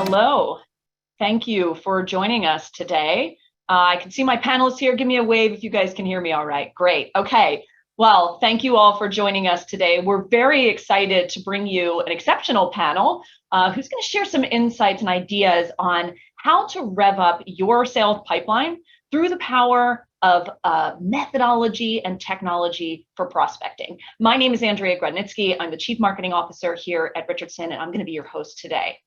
Hello. Thank you for joining us today. I can see my panelists here. Give me a wave if you guys can hear me all right. Great. Okay. Well, thank you all for joining us today. We're very excited to bring you an exceptional panel who's going to share some insights and ideas on how to rev up your sales pipeline through the power of methodology and technology for prospecting. My name is Andrea Grodnitsky. I'm the Chief Marketing Officer here at Richardson, and I'm going to be your host today.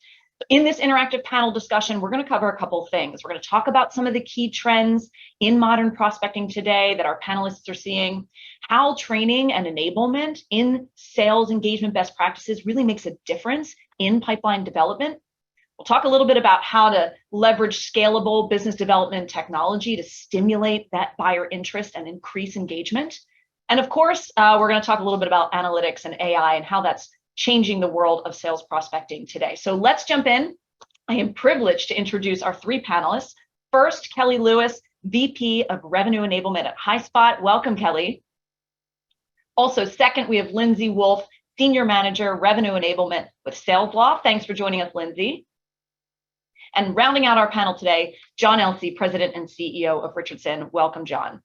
In this interactive panel discussion, we're going to cover a couple of things. We're going to talk about some of the key trends in modern prospecting today that our panelists are seeing, how training and enablement in sales engagement best practices really makes a difference in pipeline development. We'll talk a little bit about how to leverage scalable business development technology to stimulate that buyer interest and increase engagement. And of course, we're going to talk a little bit about analytics and AI and how that's changing the world of sales prospecting today. So let's jump in. I am privileged to introduce our three panelists. First, Kelly Lewis, VP of Revenue Enablement at HighSpot. Welcome, Kelly. Also, second, we have Lindsay Wolf, Senior Manager, Revenue Enablement with SalesLoft. Thanks for joining us, Lindsay. And rounding out our panel today, John Elsey, President and CEO of Richardson. Welcome, John.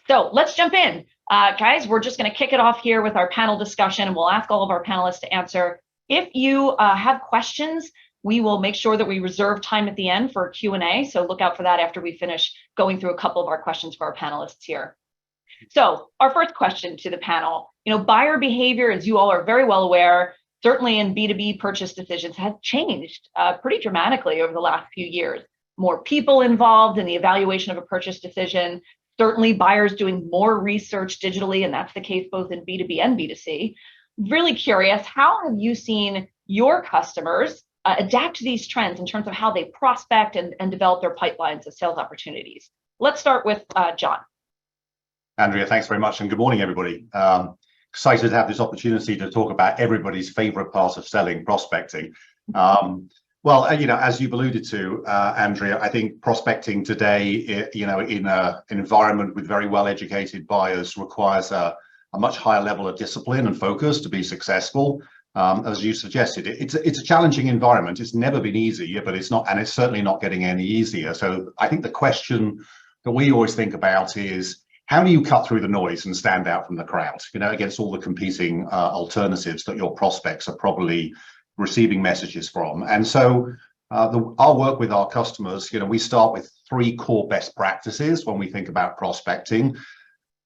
So let's jump in. Guys, we're just going to kick it off here with our panel discussion, and we'll ask all of our panelists to answer. If you have questions, we will make sure that we reserve time at the end for Q&A, so look out for that after we finish going through a couple of our questions for our panelists here. So our first question to the panel, buyer behavior, as you all are very well aware, certainly in B2B purchase decisions, has changed pretty dramatically over the last few years. More people involved in the evaluation of a purchase decision, certainly buyers doing more research digitally, and that's the case both in B2B and B2C. Really curious, how have you seen your customers adapt to these trends in terms of how they prospect and develop their pipelines of sales opportunities? Let's start with John. Andrea, thanks very much, and good morning, everybody. Excited to have this opportunity to talk about everybody's favorite part of selling, prospecting. Well, as you've alluded to, Andrea, I think prospecting today, in an environment with very well-educated buyers requires a much higher level of discipline and focus to be successful. As you suggested, it's a challenging environment. It's never been easy, but it's not, and it's certainly not getting any easier. So I think the question that we always think about is, how do you cut through the noise and stand out from the crowd, against all the competing alternatives that your prospects are probably receiving messages from? And so our work with our customers, we start with three core best practices when we think about prospecting.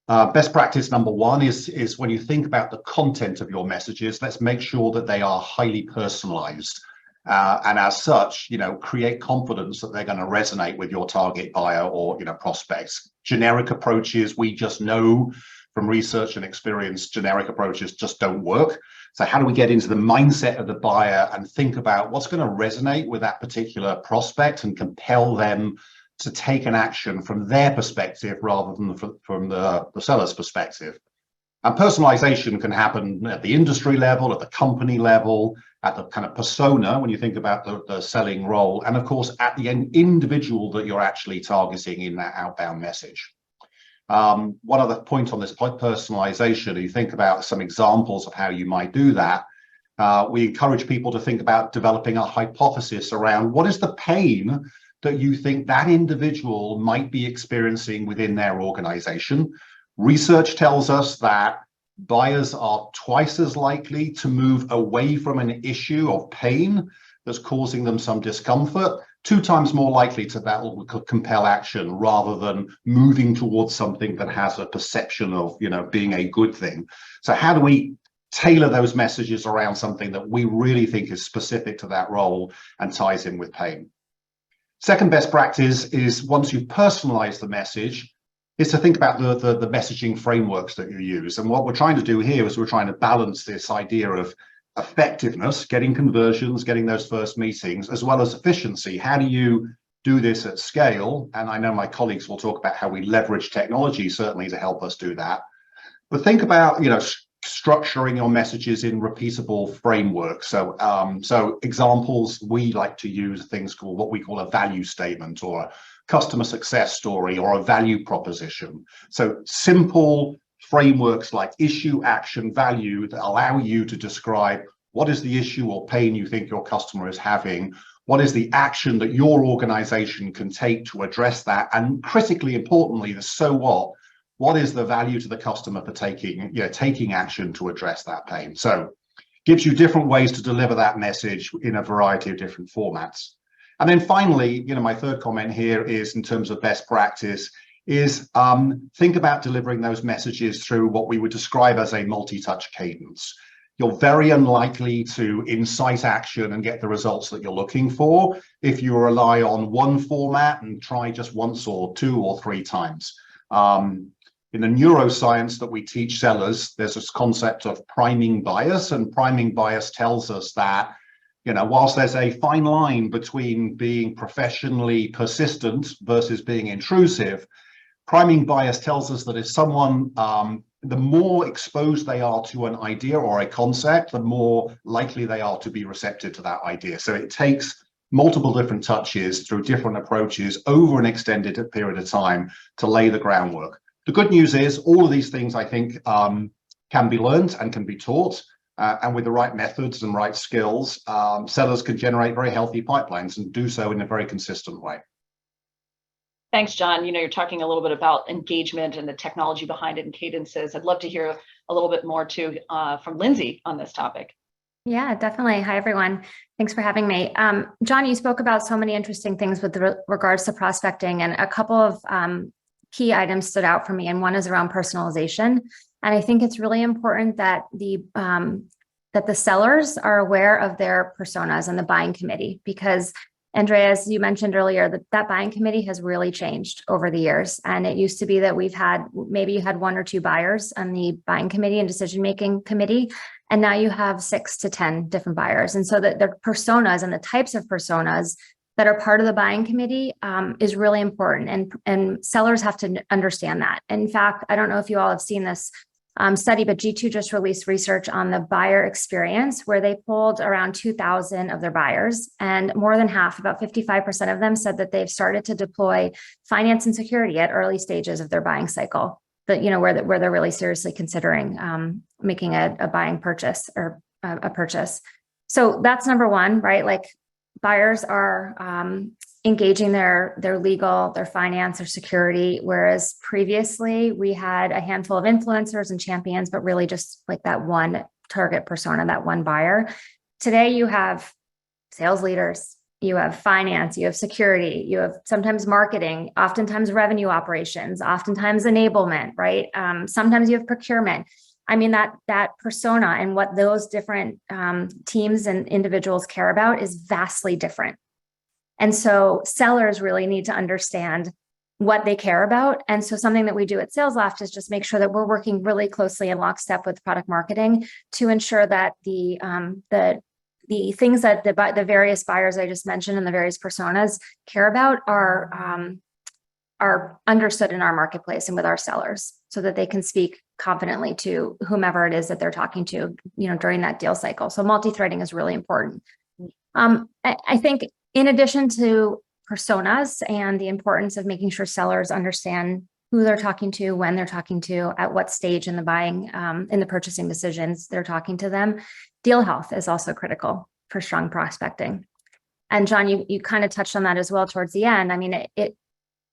Best practice number one is when you think about the content of your messages, let's make sure that they are highly personalized. And as such, create confidence that they're going to resonate with your target buyer or, prospects. Generic approaches, we just know from research and experience, generic approaches just don't work. So how do we get into the mindset of the buyer and think about what's going to resonate with that particular prospect and compel them to take an action from their perspective rather than from the seller's perspective? And personalization can happen at the industry level, at the company level, at the kind of persona when you think about the selling role, and of course at the individual that you're actually targeting in that outbound message. One other point on this personalization, you think about some examples of how you might do that. We encourage people to think about developing a hypothesis around what is the pain that you think that individual might be experiencing within their organization. Research tells us that buyers are twice as likely to move away from an issue of pain that's causing them some discomfort, 2 times more likely to that will compel action rather than moving towards something that has a perception of, being a good thing. So how do we tailor those messages around something that we really think is specific to that role and ties in with pain? Second best practice is, once you've personalized the message, is to think about the messaging frameworks that you use. And what we're trying to do here is we're trying to balance this idea of effectiveness, getting conversions, getting those first meetings, as well as efficiency. How do you do this at scale? And I know my colleagues will talk about how we leverage technology certainly to help us do that. But think about, structuring your messages in repeatable frameworks. So examples, we like to use things called what we call a value statement or a customer success story or a value proposition. So simple frameworks like issue, action, value that allow you to describe What is the issue or pain you think your customer is having? What is the action that your organization can take to address that? And critically importantly, the so what? What is the value to the customer for taking action to address that pain? So gives you different ways to deliver that message in a variety of different formats. And then finally, my third comment here is in terms of best practice is think about delivering those messages through what we would describe as a multi-touch cadence. You're very unlikely to incite action and get the results that you're looking for if you rely on one format and try just once or two or three times. In the neuroscience that we teach sellers, there's this concept of priming bias, and priming bias tells us that, whilst there's a fine line between being professionally persistent versus being intrusive, priming bias tells us that if someone, the more exposed they are to an idea or a concept, the more likely they are to be receptive to that idea. So it takes multiple different touches through different approaches over an extended period of time to lay the groundwork. The good news is all of these things, I think, can be learned and can be taught. And with the right methods and right skills, sellers can generate very healthy pipelines and do so in a very consistent way. Thanks, John. You're talking a little bit about engagement and the technology behind it and cadences. I'd love to hear a little bit more too from Lindsay on this topic. Yeah, definitely. Hi, everyone. Thanks for having me. John, you spoke about so many interesting things with regards to prospecting, and a couple of key items stood out for me, and one is around personalization. And I think it's really important that the sellers are aware of their personas and the buying committee, because Andrea, as you mentioned earlier, that buying committee has really changed over the years. And it used to be that maybe you had one or two buyers on the buying committee and decision-making committee, and now you have 6 to 10 different buyers. And so the personas and the types of personas that are part of the buying committee is really important. And sellers have to understand that. In fact, I don't know if you all have seen this study, but G2 just released research on the buyer experience, where they polled around 2,000 of their buyers, and more than half, about 55% of them, said that they've started to deploy finance and security at early stages of their buying cycle. That where they're really seriously considering making a buying purchase or a purchase. So that's number one, right? Like buyers are engaging their legal, their finance, their security, whereas previously we had a handful of influencers and champions, but really just like that one target persona, that one buyer. Today you have sales leaders, you have finance, you have security, you have sometimes marketing, oftentimes revenue operations, oftentimes enablement, right? Sometimes you have procurement. I mean, that persona and what those different teams and individuals care about is vastly different. And so sellers really need to understand what they care about. And so something that we do at SalesLoft is just make sure that we're working really closely in lockstep with product marketing to ensure that the things that the various buyers I just mentioned and the various personas care about are understood in our marketplace and with our sellers, so that they can speak confidently to whomever it is that they're talking to, during that deal cycle. So multi-threading is really important. I think in addition to personas and the importance of making sure sellers understand who they're talking to, when they're talking to, at what stage in the buying, in the purchasing decisions they're talking to them, deal health is also critical for strong prospecting. And John, you kind of touched on that as well towards the end. I mean,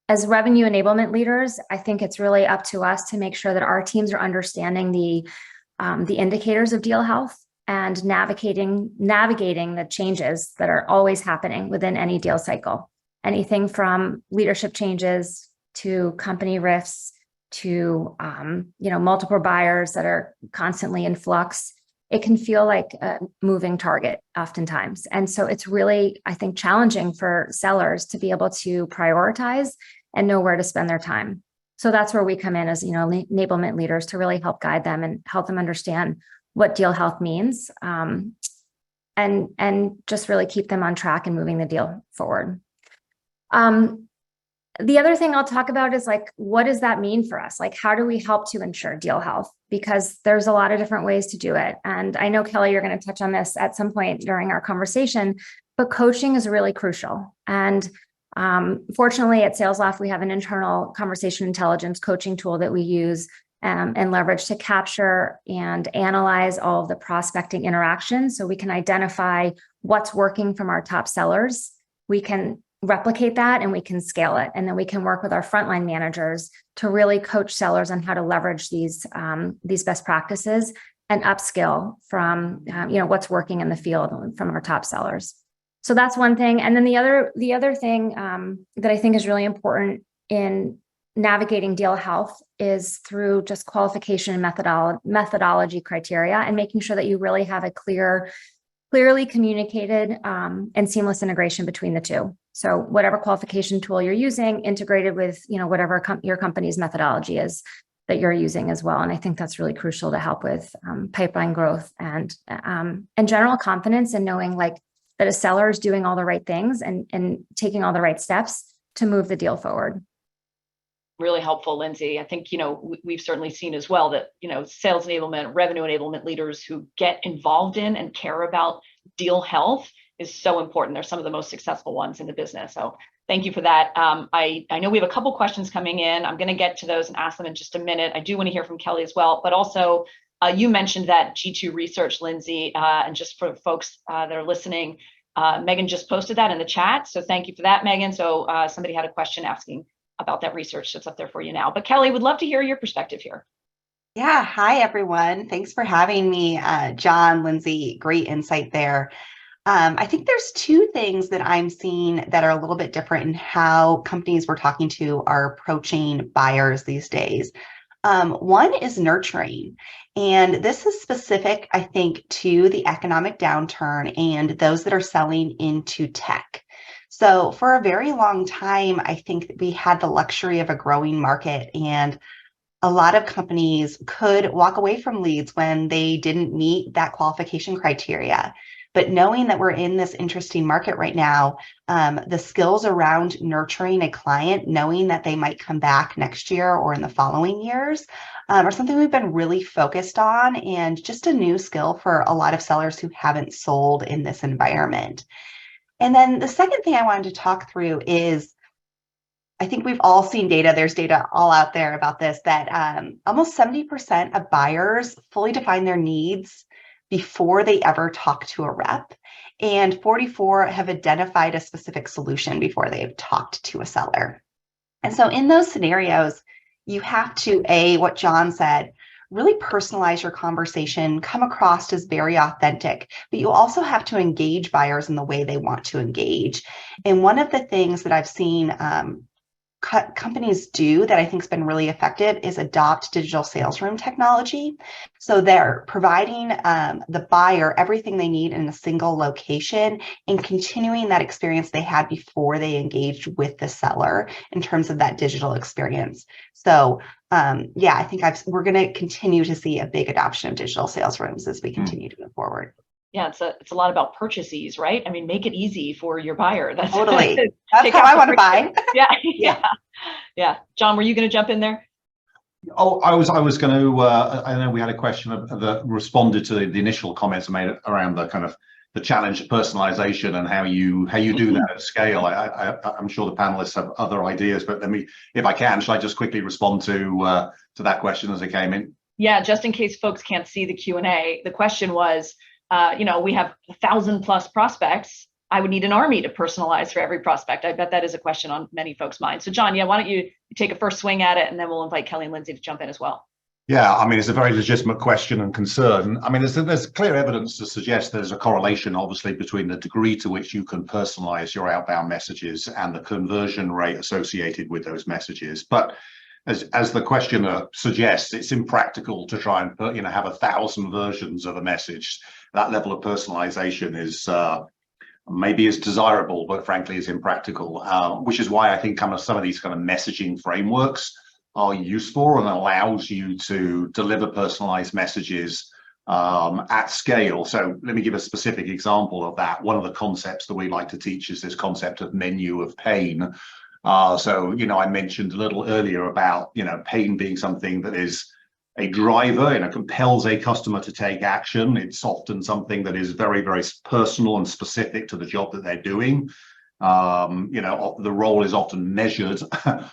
as revenue enablement leaders, I think it's really up to us to make sure that our teams are understanding the indicators of deal health and navigating the changes that are always happening within any deal cycle. Anything from leadership changes to company rifts to multiple buyers that are constantly in flux. It can feel like a moving target oftentimes. And so it's really, I think, challenging for sellers to be able to prioritize and know where to spend their time. So that's where we come in as, enablement leaders to really help guide them and help them understand what deal health means, and just really keep them on track and moving the deal forward. The other thing I'll talk about is what does that mean for us? How do we help to ensure deal health? Because there's a lot of different ways to do it. And I know, Kelly, you're going to touch on this at some point during our conversation, but coaching is really crucial. And fortunately at SalesLoft, we have an internal conversation intelligence coaching tool that we use. and leverage to capture and analyze all of the prospecting interactions so we can identify what's working from our top sellers. We can replicate that and we can scale it. And then we can work with our frontline managers to really coach sellers on how to leverage these best practices and upskill from what's working in the field from our top sellers. So that's one thing. And then the other thing that I think is really important in navigating deal health is through just qualification and methodology criteria, and making sure that you really have a clearly communicated and seamless integration between the two. So whatever qualification tool you're using, integrated with whatever your company's methodology is that you're using as well. And I think that's really crucial to help with pipeline growth and general confidence in knowing that a seller is doing all the right things and taking all the right steps to move the deal forward. Really helpful, Lindsay. I think, we've certainly seen as well that, sales enablement, revenue enablement leaders who get involved in and care about deal health is so important. They're some of the most successful ones in the business. So thank you for that. I know we have a couple questions coming in. I'm going to get to those and ask them in just a minute. I do want to hear from Kelly as well, but also you mentioned that G2 research, Lindsay, and just for folks that are listening, Megan just posted that in the chat. So thank you for that, Megan. So somebody had a question asking about that research that's up there for you now. But Kelly, would love to hear your perspective here. Yeah, hi everyone. Thanks for having me, John, Lindsay. Great insight there. I think there's two things that I'm seeing that are a little bit different in how companies we're talking to are approaching buyers these days. One is nurturing, and this is specific, I think, to the economic downturn and those that are selling into tech. So for a very long time, I think that we had the luxury of a growing market, and a lot of companies could walk away from leads when they didn't meet that qualification criteria. But knowing that we're in this interesting market right now, the skills around nurturing a client, knowing that they might come back next year or in the following years, are something we've been really focused on, and just a new skill for a lot of sellers who haven't sold in this environment. And then the second thing I wanted to talk through is, I think we've all seen data, there's data all out there about this, that almost 70% of buyers fully define their needs before they ever talk to a rep, and 44 have identified a specific solution before they've talked to a seller. And so in those scenarios, you have to, what John said, really personalize your conversation, come across as very authentic, but you also have to engage buyers in the way they want to engage. And one of the things that I've seen companies do that I think has been really effective is adopt digital sales room technology. So they're providing the buyer everything they need in a single location and continuing that experience they had before they engaged with the seller in terms of that digital experience. So yeah, I think we're going to continue to see a big adoption of digital sales rooms as we continue to move forward. Yeah, it's a lot about purchase ease, right? I mean, make it easy for your buyer. That's totally. That's how I want to buy. Yeah. John, were you going to jump in there? Oh, I was going to. I know we had a question that responded to the initial comments made around the kind of the challenge of personalization and how you do that at scale. I'm sure the panelists have other ideas, but let me, if I can, shall I just quickly respond to that question as it came in? Yeah, just in case folks can't see the Q&A, the question was, we have 1,000+ prospects. I would need an army to personalize for every prospect. I bet that is a question on many folks' minds. So John, why don't you take a first swing at it, and then we'll invite Kelly and Lindsay to jump in as well. Yeah, I mean, it's a very legitimate question and concern. I mean, there's clear evidence to suggest there's a correlation, obviously, between the degree to which you can personalize your outbound messages and the conversion rate associated with those messages. But as the questioner suggests, it's impractical to try and have 1,000 versions of a message. That level of personalization is maybe is desirable, but frankly is impractical, which is why I think some of these kind of messaging frameworks are useful and allows you to deliver personalized messages at scale. So let me give a specific example of that. One of the concepts that we like to teach is this concept of menu of pain. So, I mentioned a little earlier about, pain being something that is a driver, compels a customer to take action. It's often something that is very, very personal and specific to the job that they're doing. The role is often measured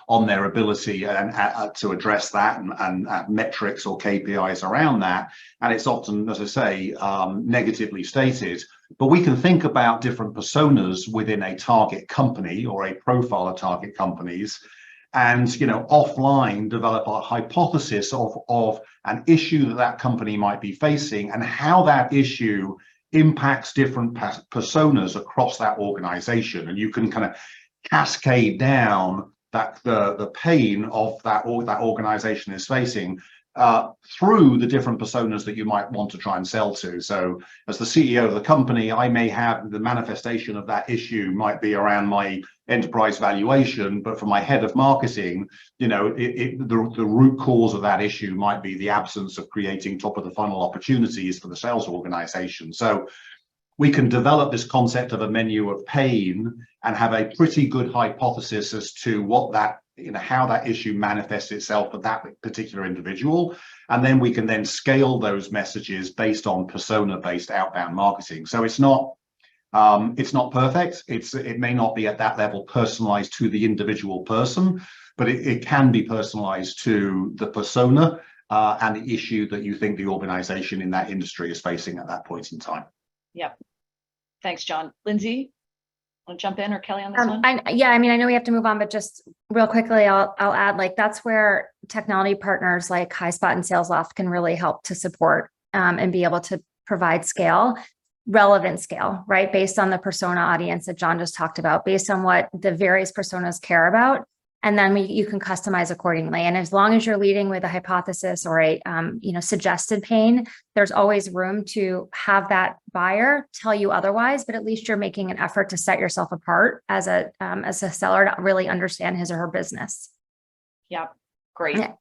on their ability and to address that and metrics or KPIs around that. And it's often, as I say, negatively stated. But we can think about different personas within a target company or a profile of target companies, and offline develop a hypothesis of an issue that company might be facing and how that issue impacts different personas across that organization. And you can kind of cascade down that the pain of that organization is facing through the different personas that you might want to try and sell to. So as the CEO of the company, I may have the manifestation of that issue might be around my enterprise valuation, but for my head of marketing, the root cause of that issue might be the absence of creating top of the funnel opportunities for the sales organization. So we can develop this concept of a menu of pain and have a pretty good hypothesis as to what that, how that issue manifests itself for that particular individual. And then we can then scale those messages based on persona-based outbound marketing. So it's not perfect. It may not be at that level personalized to the individual person, but it can be personalized to the persona and the issue that you think the organization in that industry is facing at that point in time. Yep. Thanks, John. Lindsay, want to jump in, or Kelly on this one? I know we have to move on, but just real quickly, I'll add, that's where technology partners like HighSpot and SalesLoft can really help to support and be able to provide relevant scale, right? Based on the persona audience that John just talked about, based on what the various personas care about. And then you can customize accordingly. And as long as you're leading with a hypothesis or a suggested pain, there's always room to have that buyer tell you otherwise, but at least you're making an effort to set yourself apart as a seller to really understand his or her business. Yeah, great. Yeah.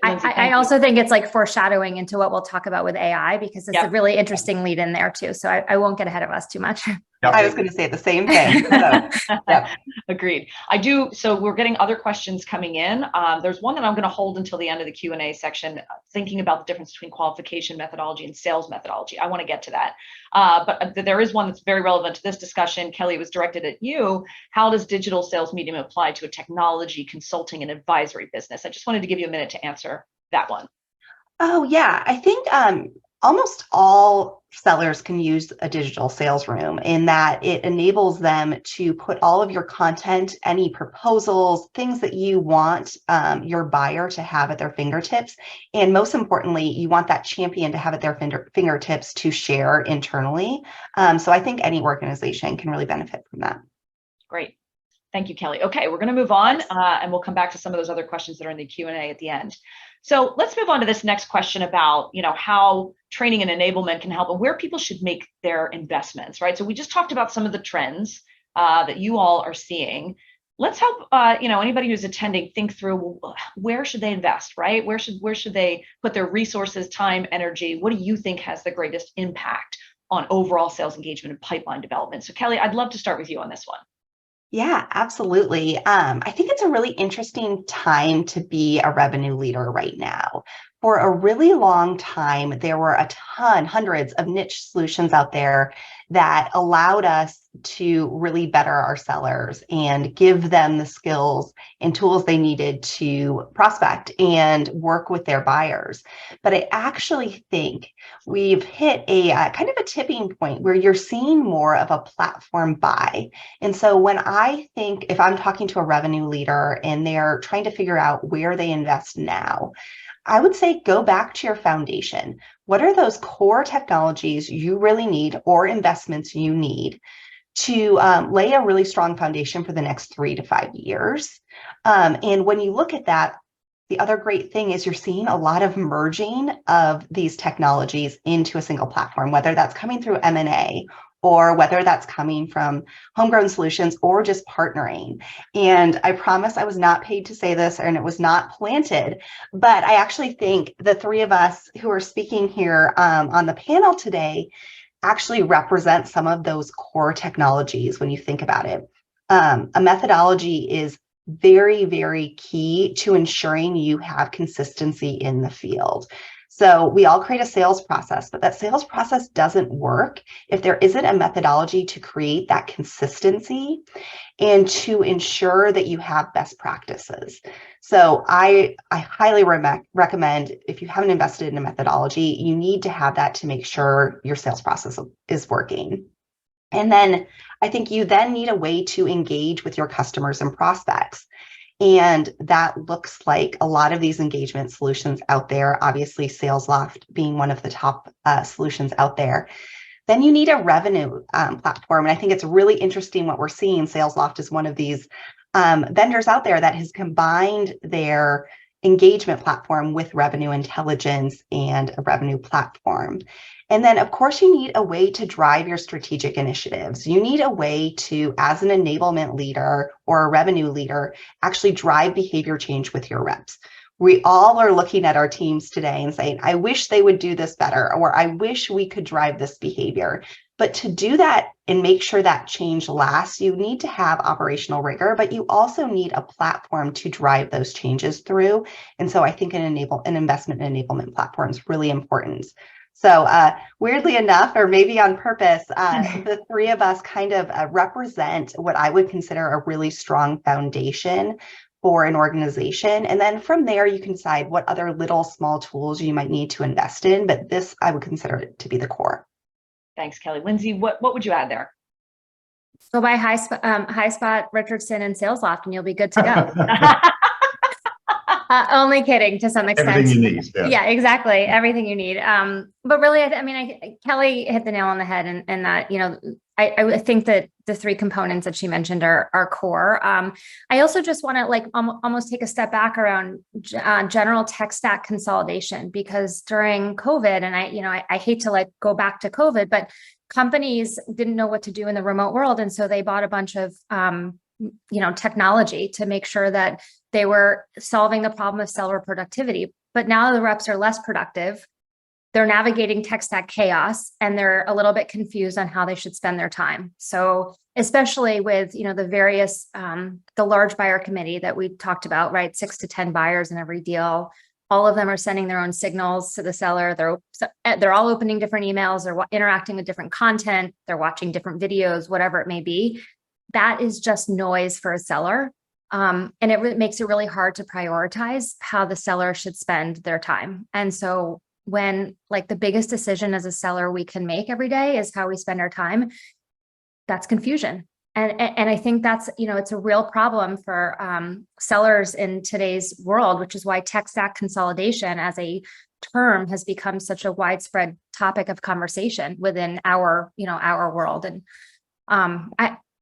I also think it's like foreshadowing into what we'll talk about with AI, because it's a really interesting lead in there too. So I won't get ahead of us too much. I was going to say the same thing. So, yeah. Agreed. I do. So we're getting other questions coming in. There's one that I'm going to hold until the end of the Q&A section, thinking about the difference between qualification methodology and sales methodology. I want to get to that. But there is one that's very relevant to this discussion. Kelly, it was directed at you. How does digital sales medium apply to a technology, consulting, and advisory business? I just wanted to give you a minute to answer that one. Oh, yeah. I think almost all sellers can use a digital sales room, in that it enables them to put all of your content, any proposals, things that you want your buyer to have at their fingertips. And most importantly, you want that champion to have at their fingertips to share internally. So I think any organization can really benefit from that. Great. Thank you, Kelly. Okay, we're going to move on and we'll come back to some of those other questions that are in the Q&A at the end. So let's move on to this next question about, how training and enablement can help and where people should make their investments, right? So we just talked about some of the trends that you all are seeing. Let's help, anybody who's attending think through, well, where should they invest, right? Where should they put their resources, time, energy? What do you think has the greatest impact on overall sales engagement and pipeline development? So Kelly, I'd love to start with you on this one. Yeah, absolutely. I think it's a really interesting time to be a revenue leader right now. For a really long time, there were hundreds of niche solutions out there that allowed us to really better our sellers and give them the skills and tools they needed to prospect and work with their buyers. But I actually think we've hit a kind of a tipping point where you're seeing more of a platform buy. And so when I think, if I'm talking to a revenue leader and they're trying to figure out where they invest now, I would say go back to your foundation. What are those core technologies you really need, or investments you need to lay a really strong foundation for the next 3 to 5 years? And when you look at that, the other great thing is you're seeing a lot of merging of these technologies into a single platform, whether that's coming through M&A or whether that's coming from homegrown solutions or just partnering. And I promise I was not paid to say this, and it was not planted, but I actually think the three of us who are speaking here on the panel today actually represent some of those core technologies when you think about it. A methodology is very, very key to ensuring you have consistency in the field. So we all create a sales process, but that sales process doesn't work if there isn't a methodology to create that consistency and to ensure that you have best practices. So I highly recommend, if you haven't invested in a methodology, you need to have that to make sure your sales process is working. And then I think you then need a way to engage with your customers and prospects. And that looks like a lot of these engagement solutions out there, obviously SalesLoft being one of the top solutions out there. Then you need a revenue platform. And I think it's really interesting what we're seeing. SalesLoft is one of these vendors out there that has combined their engagement platform with revenue intelligence and a revenue platform. And then, of course, you need a way to drive your strategic initiatives. You need a way to, as an enablement leader or a revenue leader, actually drive behavior change with your reps. We all are looking at our teams today and saying, I wish they would do this better, or I wish we could drive this behavior. But to do that and make sure that change lasts, you need to have operational rigor, but you also need a platform to drive those changes through. And so I think an investment in enablement platform is really important. So weirdly enough, or maybe on purpose, the three of us kind of represent what I would consider a really strong foundation for an organization. And then from there, you can decide what other little small tools you might need to invest in. But this, I would consider it to be the core. Thanks, Kelly. Lindsay, what would you add there? Go by HighSpot, Richardson, and SalesLoft, and you'll be good to go. Only kidding, to some extent. Everything you need. Yeah, exactly. Everything you need. But really, I mean, Kelly hit the nail on the head, and that, you know, I think that the three components that she mentioned are core. I also just want to like almost take a step back around general tech stack consolidation, because during COVID, and I hate to like go back to COVID, but companies didn't know what to do in the remote world, and so they bought a bunch of technology to make sure that they were solving the problem of seller productivity. But now the reps are less productive. They're navigating tech stack chaos, and they're a little bit confused on how they should spend their time. So especially with, the various, the large buyer committee that we talked about, right? 6 to 10 buyers in every deal. All of them are sending their own signals to the seller. They're all opening different emails. They're interacting with different content. They're watching different videos, whatever it may be. That is just noise for a seller. And it makes it really hard to prioritize how the seller should spend their time. And so when like the biggest decision as a seller we can make every day is how we spend our time, that's confusion. And I think that's, it's a real problem for sellers in today's world, which is why tech stack consolidation as a term has become such a widespread topic of conversation within our world. And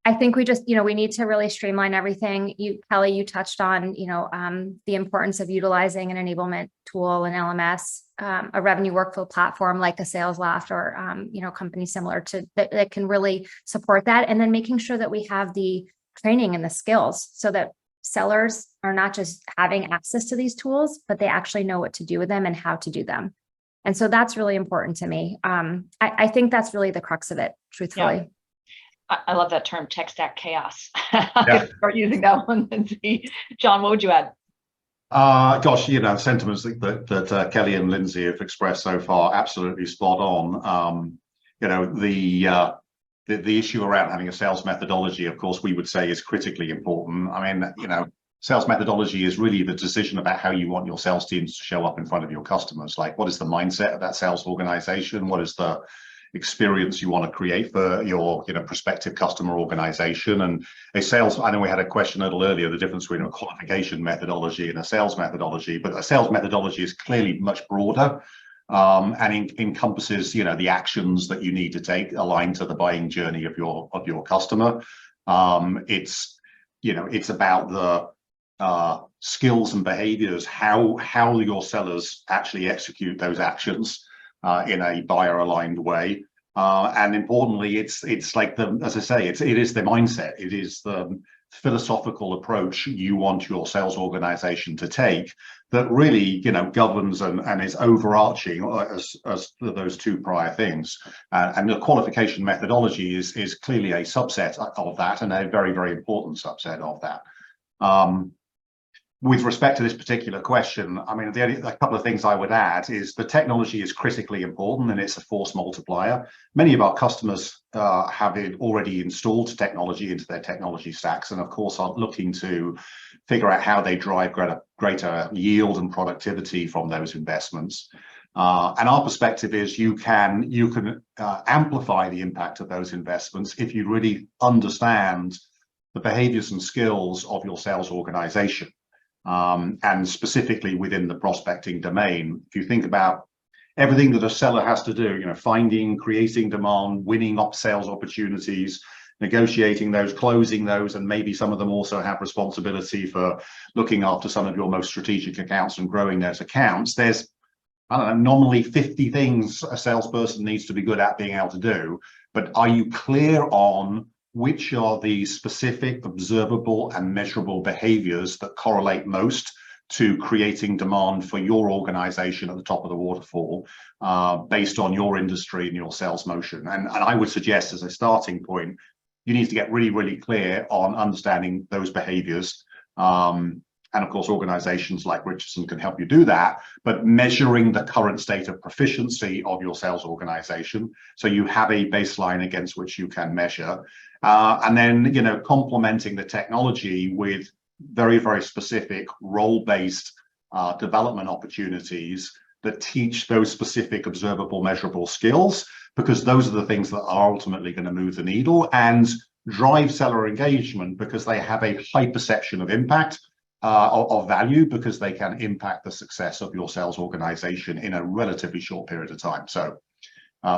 I think we just, we need to really streamline everything. Kelly, you touched on, the importance of utilizing an enablement tool, an LMS, a revenue workflow platform like a SalesLoft or, company similar to that can really support that. And then making sure that we have the training and the skills so that sellers are not just having access to these tools, but they actually know what to do with them and how to do them. And so that's really important to me. I think that's really the crux of it, truthfully. Yeah. I love that term, tech stack chaos. Yeah. Start using that one and see. John, what would you add? Gosh, sentiments that Kelly and Lindsay have expressed so far, absolutely spot on. The issue around having a sales methodology, of course, we would say is critically important. I mean, sales methodology is really the decision about how you want your sales teams to show up in front of your customers. Like, what is the mindset of that sales organization? What is the experience you want to create for your prospective customer organization? And I know we had a question a little earlier, the difference between a qualification methodology and a sales methodology, but a sales methodology is clearly much broader and encompasses the actions that you need to take aligned to the buying journey of your customer. It's about the skills and behaviors, how your sellers actually execute those actions in a buyer aligned way. And importantly, it's like as I say, it is the mindset. It is the philosophical approach you want your sales organization to take that really, governs and is overarching as those two prior things. And the qualification methodology is clearly a subset of that, and a very, very important subset of that. with respect to this particular question, I mean, a couple of things I would add is the technology is critically important and it's a force multiplier. Many of our customers have already installed technology into their technology stacks, and of course are looking to figure out how they drive greater yield and productivity from those investments. And our perspective is you can amplify the impact of those investments if you really understand the behaviors and skills of your sales organization. And specifically within the prospecting domain. If you think about everything that a seller has to do, finding, creating demand, winning up sales opportunities, negotiating those, closing those, and maybe some of them also have responsibility for looking after some of your most strategic accounts and growing those accounts. There's, I don't know, nominally 50 things a salesperson needs to be good at being able to do, but are you clear on which are the specific, observable, and measurable behaviors that correlate most to creating demand for your organization at the top of the waterfall, based on your industry and your sales motion? And I would suggest, as a starting point, you need to get really, really clear on understanding those behaviors. And of course, organizations like Richardson can help you do that, but measuring the current state of proficiency of your sales organization, so you have a baseline against which you can measure. And then, complementing the technology with very, very specific role-based development opportunities that teach those specific observable, measurable skills, because those are the things that are ultimately going to move the needle and drive seller engagement, because they have a high perception of impact, of value, because they can impact the success of your sales organization in a relatively short period of time. So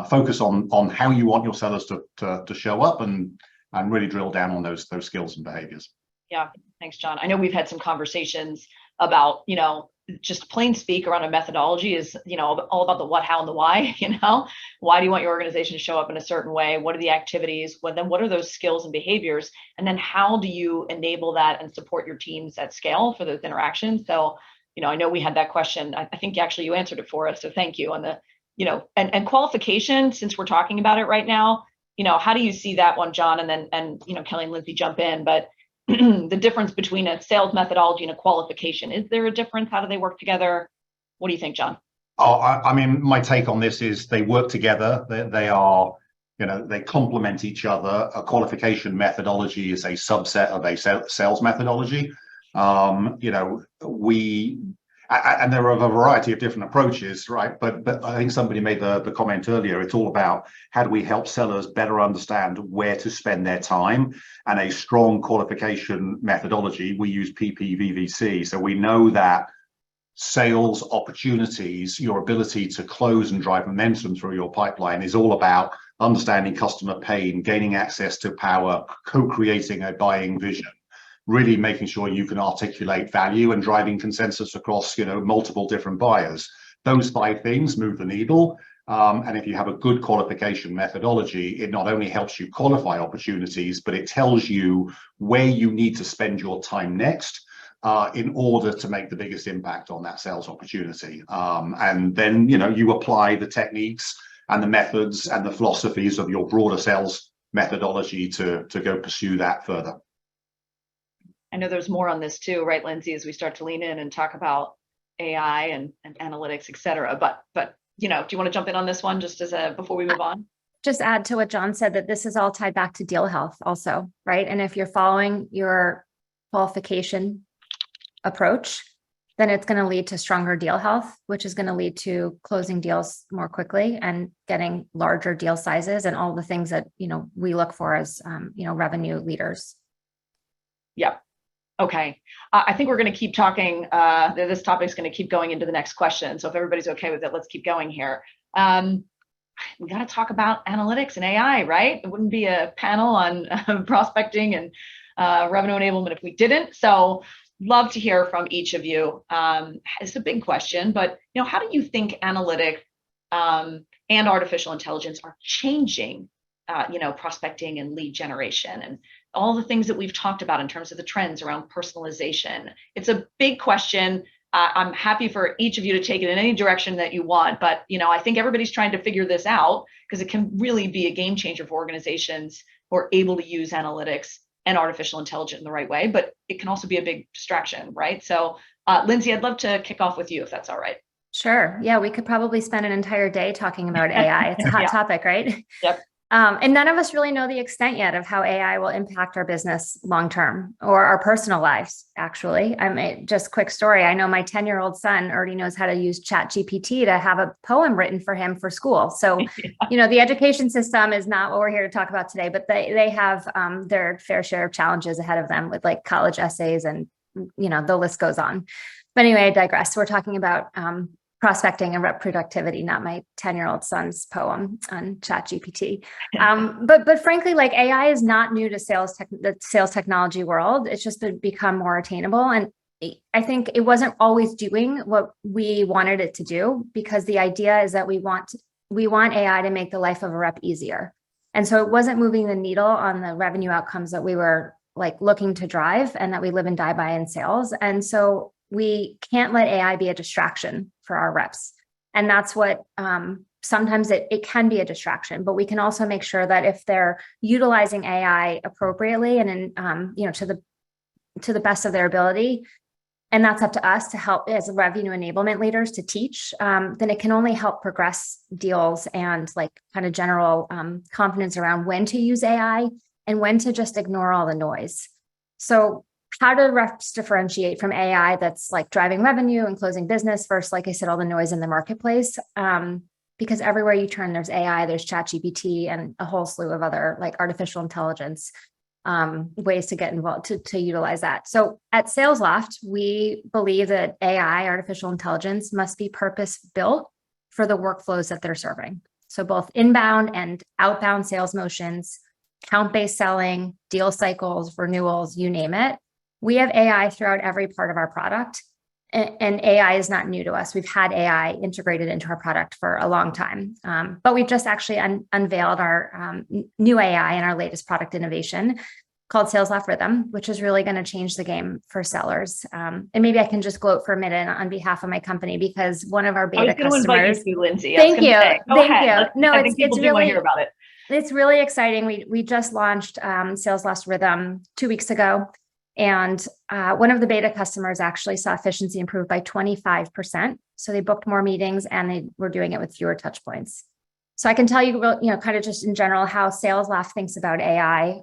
focus on how you want your sellers to show up and really drill down on those skills and behaviors. Yeah, thanks, John. I know we've had some conversations about, just plain speak around a methodology is, all about the what, how, and the why. Why do you want your organization to show up in a certain way? What are the activities? Then what are those skills and behaviors? And then how do you enable that and support your teams at scale for those interactions? So, I know we had that question. I think actually you answered it for us. So thank you. On the, and qualification, since we're talking about it right now, how do you see that one, John? And Kelly and Lindsay jump in, but the difference between a sales methodology and a qualification, is there a difference? How do they work together? What do you think, John? Oh, I mean, my take on this is they work together. They are, they complement each other. A qualification methodology is a subset of a sales methodology. And there are a variety of different approaches, right? But I think somebody made the comment earlier. It's all about how do we help sellers better understand where to spend their time, and a strong qualification methodology. We use PPVVC, so we know that sales opportunities, your ability to close and drive momentum through your pipeline, is all about understanding customer pain, gaining access to power, co-creating a buying vision, really making sure you can articulate value and driving consensus across, multiple different buyers. Those 5 things move the needle. And if you have a good qualification methodology, it not only helps you qualify opportunities, but it tells you where you need to spend your time next in order to make the biggest impact on that sales opportunity. And then, you apply the techniques and the methods and the philosophies of your broader sales methodology to go pursue that further. I know there's more on this too, right, Lindsay, as we start to lean in and talk about AI and analytics, et cetera. But do you want to jump in on this one just before we move on? Just add to what John said, that this is all tied back to deal health also, right? And if you're following your qualification approach, then it's going to lead to stronger deal health, which is going to lead to closing deals more quickly and getting larger deal sizes and all the things that, we look for as, revenue leaders. Yep. Okay. I think we're going to keep talking. This topic is going to keep going into the next question. So if everybody's okay with it, let's keep going here. We got to talk about analytics and AI, right? It wouldn't be a panel on prospecting and revenue enablement if we didn't. So love to hear from each of you. It's a big question, but how do you think analytics and artificial intelligence are changing, prospecting and lead generation and all the things that we've talked about in terms of the trends around personalization? It's a big question. I'm happy for each of you to take it in any direction that you want, but I think everybody's trying to figure this out because it can really be a game changer for organizations who are able to use analytics and artificial intelligence in the right way, but it can also be a big distraction, right? So Lindsay, I'd love to kick off with you if that's all right. Sure. Yeah, we could probably spend an entire day talking about AI. It's a hot topic, right? Yep. And none of us really know the extent yet of how AI will impact our business long term or our personal lives, actually. I mean, just quick story. I know my 10-year-old son already knows how to use ChatGPT to have a poem written for him for school. So, the education system is not what we're here to talk about today, but they have their fair share of challenges ahead of them with like college essays and, the list goes on. But anyway, I digress. We're talking about prospecting and rep productivity, not my 10-year-old son's poem on ChatGPT. But frankly, like AI is not new to the sales technology world. It's just become more attainable. And I think it wasn't always doing what we wanted it to do, because the idea is that we want AI to make the life of a rep easier. And so it wasn't moving the needle on the revenue outcomes that we were like looking to drive and that we live and die by in sales. And so we can't let AI be a distraction for our reps. And that's what sometimes it can be a distraction, but we can also make sure that if they're utilizing AI appropriately and in, to the best of their ability, and that's up to us to help as revenue enablement leaders to teach, then it can only help progress deals and like kind of general confidence around when to use AI and when to just ignore all the noise. So how do reps differentiate from AI that's like driving revenue and closing business versus, like I said, all the noise in the marketplace? Because everywhere you turn, there's AI, there's ChatGPT, and a whole slew of other like artificial intelligence ways to get involved to utilize that. So at SalesLoft, we believe that AI, artificial intelligence, must be purpose built for the workflows that they're serving. So both inbound and outbound sales motions, account-based selling, deal cycles, renewals, you name it. We have AI throughout every part of our product, and AI is not new to us. We've had AI integrated into our product for a long time, but we've just actually unveiled our new AI and our latest product innovation called SalesLoft Rhythm, which is really going to change the game for sellers. And maybe I can just gloat for a minute on behalf of my company, because one of our beta customers. Invite you to, Lindsay. Thank you. No, I think people do want to hear about it. It's really exciting. We just launched SalesLoft Rhythm 2 weeks ago. And one of the beta customers actually saw efficiency improve by 25%. So they booked more meetings and they were doing it with fewer touch points. So I can tell you, kind of just in general, how SalesLoft thinks about AI.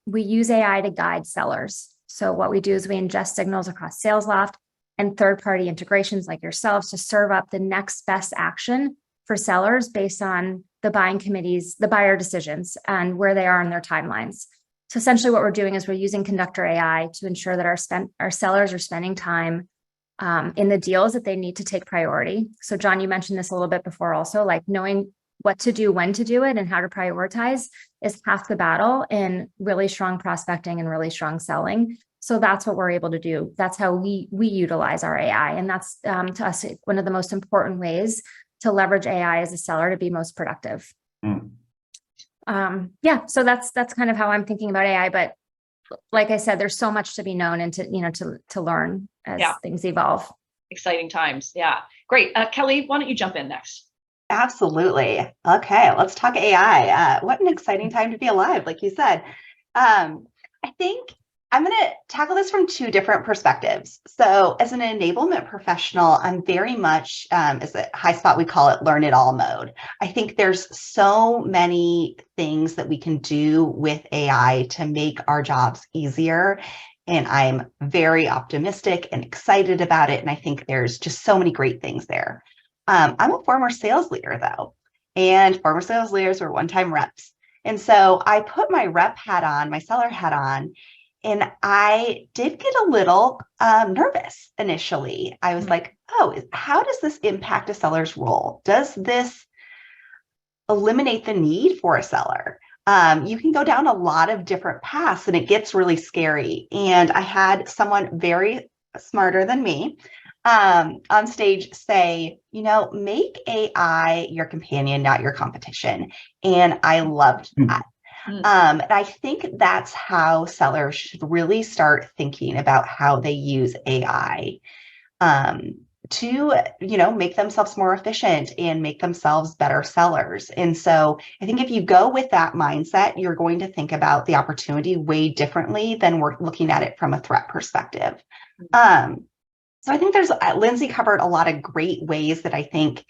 We use AI to guide sellers. So what we do is we ingest signals across SalesLoft and third-party integrations like yourselves to serve up the next best action for sellers based on the buying committees, the buyer decisions, and where they are in their timelines. So essentially what we're doing is we're using Conductor AI to ensure that our sellers are spending time in the deals that they need to take priority. So John, you mentioned this a little bit before also, like knowing what to do, when to do it, and how to prioritize is half the battle in really strong prospecting and really strong selling. So that's what we're able to do. That's how we utilize our AI. And that's to us, one of the most important ways to leverage AI as a seller to be most productive. So that's kind of how I'm thinking about AI. But like I said, there's so much to be known and to learn as things evolve. Exciting times. Yeah. Great. Kelly, why don't you jump in next? Absolutely. Okay, let's talk AI. What an exciting time to be alive, like you said. I think I'm going to tackle this from two different perspectives. So as an enablement professional, I'm very much, as a high spot, we call it learn it all mode. I think there's so many things that we can do with AI to make our jobs easier. And I'm very optimistic and excited about it. And I think there's just so many great things there. I'm a former sales leader, though, and former sales leaders were one-time reps. And so I put my rep hat on, my seller hat on, and I did get a little nervous initially. I was like, oh, how does this impact a seller's role? Does this eliminate the need for a seller? You can go down a lot of different paths and it gets really scary. And I had someone very smarter than me on stage say, make AI your companion, not your competition. And I loved that. And I think that's how sellers should really start thinking about how they use AI to, make themselves more efficient and make themselves better sellers. And so I think if you go with that mindset, you're going to think about the opportunity way differently than we're looking at it from a threat perspective. So I think Lindsay covered a lot of great ways that I think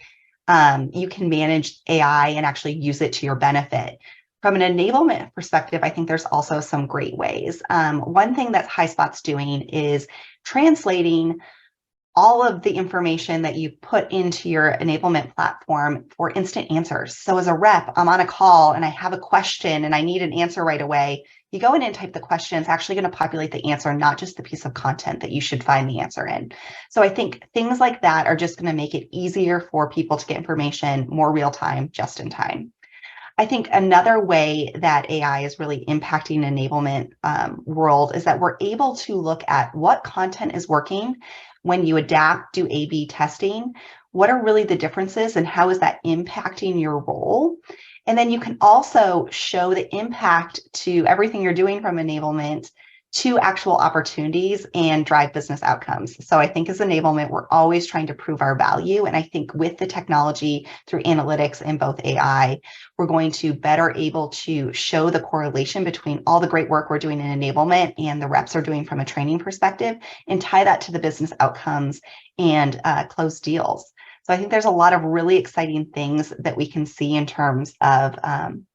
you can manage AI and actually use it to your benefit. From an enablement perspective, I think there's also some great ways. One thing that HighSpot's doing is translating all of the information that you put into your enablement platform for instant answers. So as a rep, I'm on a call and I have a question and I need an answer right away. You go in and type the question, it's actually going to populate the answer, not just the piece of content that you should find the answer in. So I think things like that are just going to make it easier for people to get information more real time, just in time. I think another way that AI is really impacting enablement world is that we're able to look at what content is working when you adapt, do A/B testing. What are really the differences and how is that impacting your role? And then you can also show the impact to everything you're doing from enablement to actual opportunities and drive business outcomes. So I think as enablement, we're always trying to prove our value. And I think with the technology through analytics and both AI, we're going to better able to show the correlation between all the great work we're doing in enablement and the reps are doing from a training perspective and tie that to the business outcomes and close deals. So I think there's a lot of really exciting things that we can see in terms of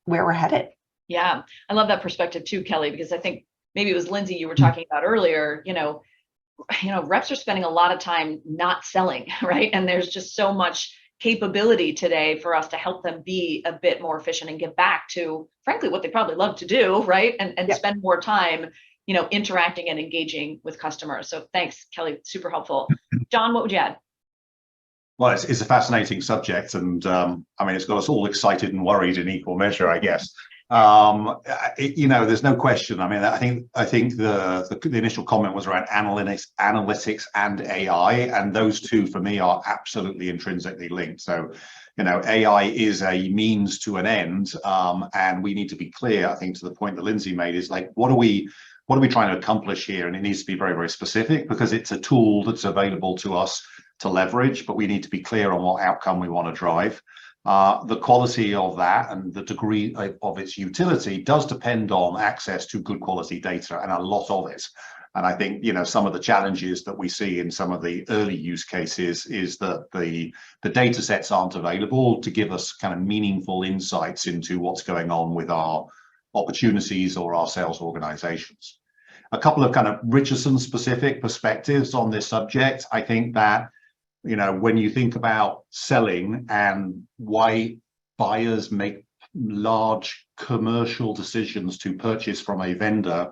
where we're headed. Yeah, I love that perspective too, Kelly, because I think maybe it was Lindsay you were talking about earlier, reps are spending a lot of time not selling, right? And there's just so much capability today for us to help them be a bit more efficient and get back to, frankly, what they probably love to do, right? And Yep. spend more time, interacting and engaging with customers. So thanks, Kelly, super helpful. John, what would you add? Well, it's a fascinating subject, and it's got us all excited and worried in equal measure, I guess. There's no question. I think the initial comment was around analytics and AI, and those two for me are absolutely intrinsically linked. So, AI is a means to an end, and we need to be clear. I think to the point that Lindsay made is like, what are we trying to accomplish here? And it needs to be very, very specific because it's a tool that's available to us to leverage, but we need to be clear on what outcome we want to drive. The quality of that and the degree of its utility does depend on access to good quality data, and a lot of it. And I think, some of the challenges that we see in some of the early use cases is that the data sets aren't available to give us kind of meaningful insights into what's going on with our opportunities or our sales organizations. A couple of kind of Richardson specific perspectives on this subject. I think that when you think about selling and why buyers make large commercial decisions to purchase from a vendor,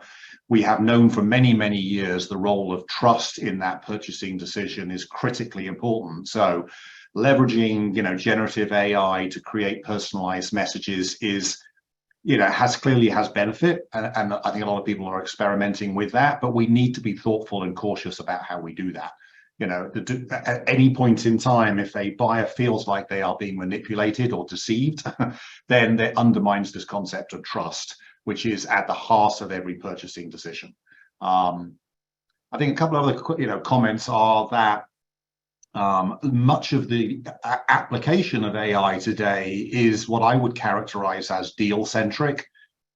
we have known for many, many years the role of trust in that purchasing decision is critically important. So leveraging, generative AI to create personalized messages is, has benefit. And I think a lot of people are experimenting with that, but we need to be thoughtful and cautious about how we do that. At any point in time, if a buyer feels like they are being manipulated or deceived, then that undermines this concept of trust, which is at the heart of every purchasing decision. I think a couple of other comments are that much of the application of AI today is what I would characterize as deal centric.